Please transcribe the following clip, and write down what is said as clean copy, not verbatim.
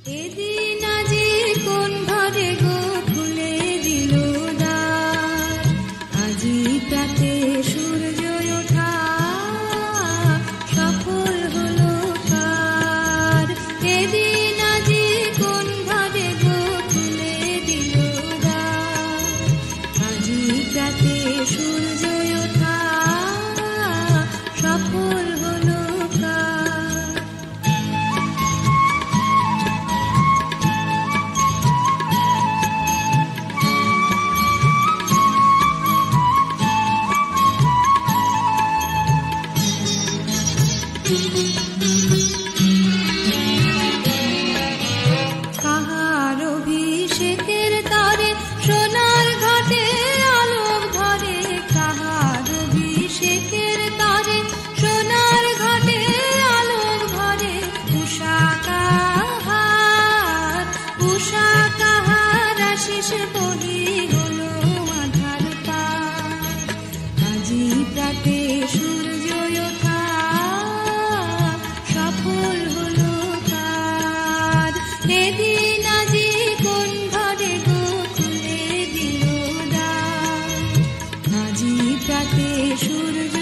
এদিন আজি কোন ঘরে গো খুলে দিল দ্বার, আজি প্রাতে সূর্য ওঠা সফল হলো কার। এদিন আজি কোন ঘরে গো খুলে দিল দ্বার, আজি প্রাতে সূর্য ওঠা সফল হলো কার। কাহার অভিষেকের তরে সোনার ঘটে আলোক ধরে, কাহার অভিষেকের তরে সোনার ঘটে আলোক ধরে। উষা কাহার আশিস বহি হলো আধার পার, আজি প্রাতে সূর্য ওঠা সফল হলো কার। এদিন আজি কোন ঘরে গো খুলে দিল দ্বার, আজি প্রাতে সূর্য